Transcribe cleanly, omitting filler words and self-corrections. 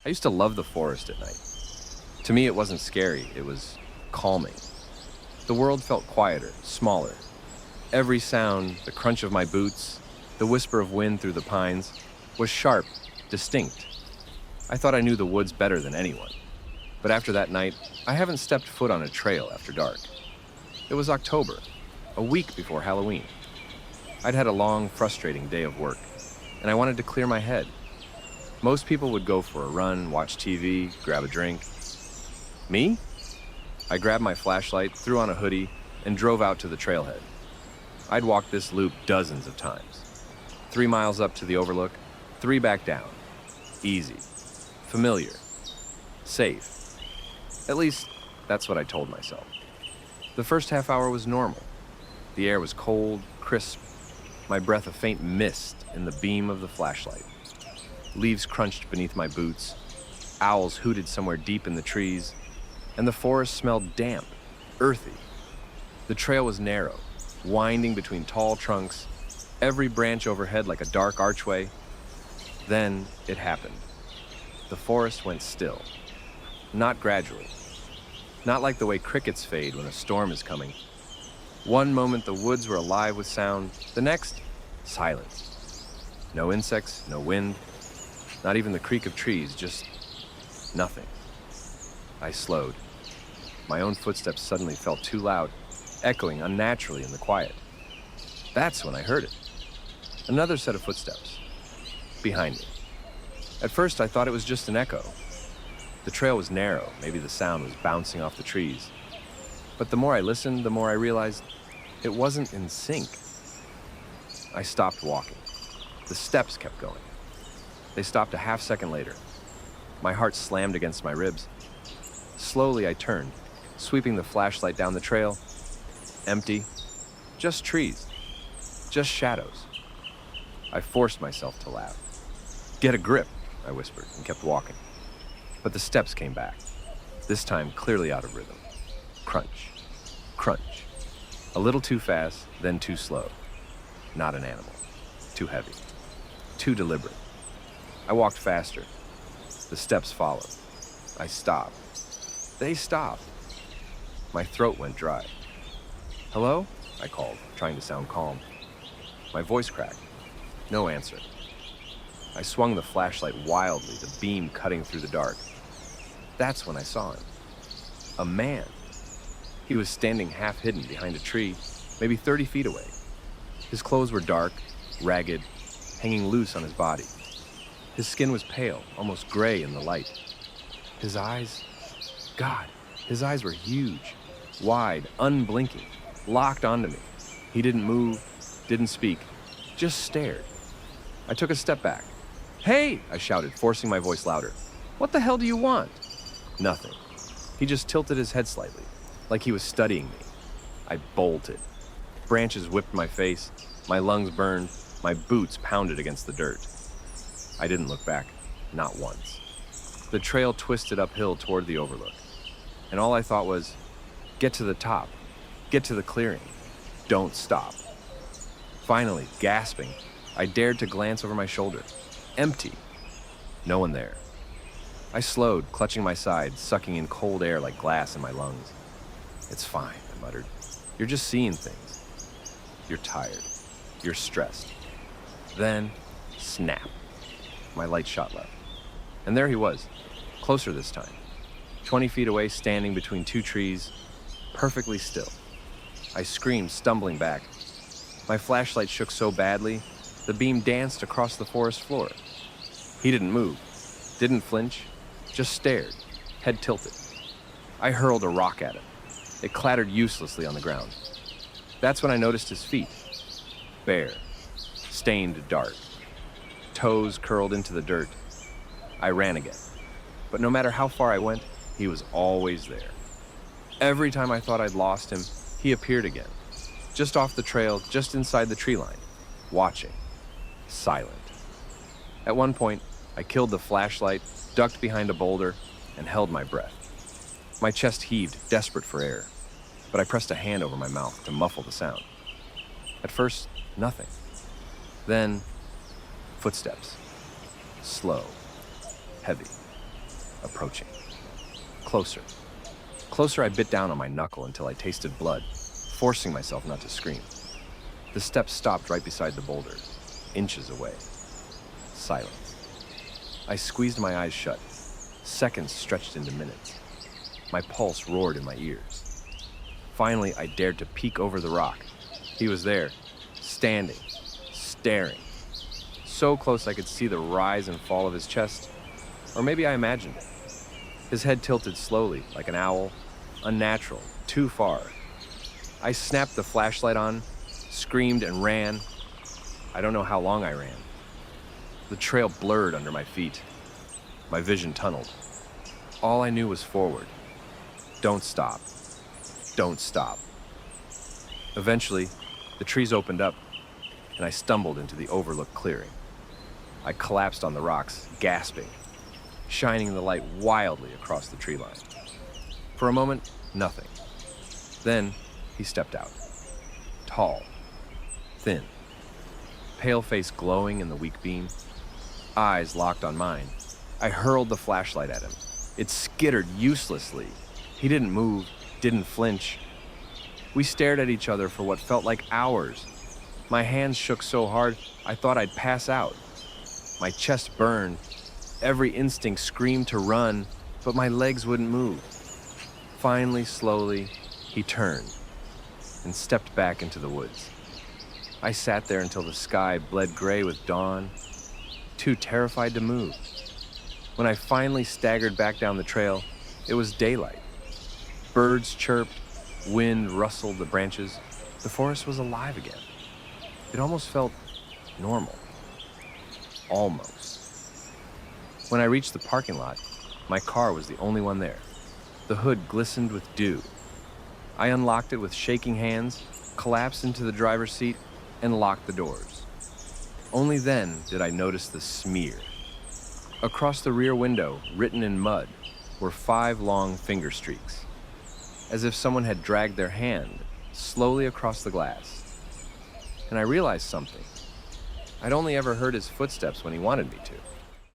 I used to love the forest at night. To me, it wasn't scary, it was calming. The world felt quieter, smaller. Every sound, the crunch of my boots, the whisper of wind through the pines, was sharp, distinct. I thought I knew the woods better than anyone. But after that night, I haven't stepped foot on a trail after dark. It was October, a week before Halloween. I'd had a long, frustrating day of work, and I wanted to clear my head. Most people would go for a run, watch TV, grab a drink. Me? I grabbed my flashlight, threw on a hoodie, and drove out to the trailhead. I'd walked this loop dozens of times. 3 miles up to the overlook, 3 back down. Easy. Familiar. Safe. At least, that's what I told myself. The first half hour was normal. The air was cold, crisp, my breath a faint mist in the beam of the flashlight. Leaves crunched beneath my boots, owls hooted somewhere deep in the trees, and the forest smelled damp, earthy. The trail was narrow, winding between tall trunks, every branch overhead like a dark archway. Then it happened. The forest went still. Not gradually. Not like the way crickets fade when a storm is coming. One moment the woods were alive with sound, the next, silence. No insects, no wind, not even the creak of trees, just nothing. I slowed. My own footsteps suddenly felt too loud, echoing unnaturally in the quiet. That's when I heard it. Another set of footsteps. Behind me. At first I thought it was just an echo. The trail was narrow, maybe the sound was bouncing off the trees. But the more I listened, the more I realized it wasn't in sync. I stopped walking. The steps kept going. They stopped a half second later. My heart slammed against my ribs. Slowly I turned, sweeping the flashlight down the trail. Empty. Just trees. Just shadows. I forced myself to laugh. "Get a grip," I whispered and kept walking. But the steps came back, this time clearly out of rhythm. Crunch. Crunch. A little too fast, then too slow. Not an animal. Too heavy. Too deliberate. I walked faster. The steps followed. I stopped. They stopped. My throat went dry. "Hello?" I called, trying to sound calm. My voice cracked. No answer. I swung the flashlight wildly, the beam cutting through the dark. That's when I saw him. A man. He was standing half hidden behind a tree, maybe 30 feet away. His clothes were dark, ragged, hanging loose on his body. His skin was pale, almost gray in the light. His eyes, God, his eyes were huge, wide, unblinking, locked onto me. He didn't move, didn't speak, just stared. I took a step back. "Hey!" I shouted, forcing my voice louder. "What the hell do you want?" Nothing. He just tilted his head slightly, like he was studying me. I bolted. Branches whipped my face, my lungs burned, my boots pounded against the dirt. I didn't look back, not once. The trail twisted uphill toward the overlook, and all I thought was, get to the top, get to the clearing, don't stop. Finally, gasping, I dared to glance over my shoulder. Empty. No one there. I slowed, clutching my side, sucking in cold air like glass in my lungs. "It's fine," I muttered. "You're just seeing things. You're tired. You're stressed." Then, snap. My light shot left. And there he was, closer this time. 20 feet away, standing between 2 trees, perfectly still. I screamed, stumbling back. My flashlight shook so badly, the beam danced across the forest floor. He didn't move, didn't flinch, just stared, head tilted. I hurled a rock at him. It clattered uselessly on the ground. That's when I noticed his feet. Bare, stained dark. Toes curled into the dirt. I ran again. But no matter how far I went, he was always there. Every time I thought I'd lost him, he appeared again. Just off the trail, just inside the tree line. Watching. Silent. At one point, I killed the flashlight, ducked behind a boulder, and held my breath. My chest heaved, desperate for air, but I pressed a hand over my mouth to muffle the sound. At first, nothing. Then, footsteps. Slow. Heavy. approaching. Closer. Closer, I bit down on my knuckle until I tasted blood, forcing myself not to scream. The steps stopped right beside the boulder, inches away. Silence. I squeezed my eyes shut. Seconds stretched into minutes. My pulse roared in my ears. Finally, I dared to peek over the rock. He was there, standing, staring. So close I could see the rise and fall of his chest. Or maybe I imagined it. His head tilted slowly, like an owl. Unnatural, too far. I snapped the flashlight on, screamed and ran. I don't know how long I ran. The trail blurred under my feet. My vision tunneled. All I knew was forward. Don't stop. Don't stop. Eventually, the trees opened up, and I stumbled into the overlooked clearing. I collapsed on the rocks, gasping, shining the light wildly across the tree line. For a moment, nothing. Then, he stepped out. Tall, thin, pale face glowing in the weak beam, eyes locked on mine. I hurled the flashlight at him. It skittered uselessly. He didn't move, didn't flinch. We stared at each other for what felt like hours. My hands shook so hard, I thought I'd pass out. My chest burned. Every instinct screamed to run, but my legs wouldn't move. Finally, slowly, he turned and stepped back into the woods. I sat there until the sky bled gray with dawn, too terrified to move. When I finally staggered back down the trail, it was daylight. Birds chirped, wind rustled the branches. The forest was alive again. It almost felt normal. Almost. When I reached the parking lot, my car was the only one there. The hood glistened with dew. I unlocked it with shaking hands, collapsed into the driver's seat, and locked the doors. Only then did I notice the smear. Across the rear window, written in mud, were 5 long finger streaks, as if someone had dragged their hand slowly across the glass. And I realized something. I'd only ever heard his footsteps when he wanted me to.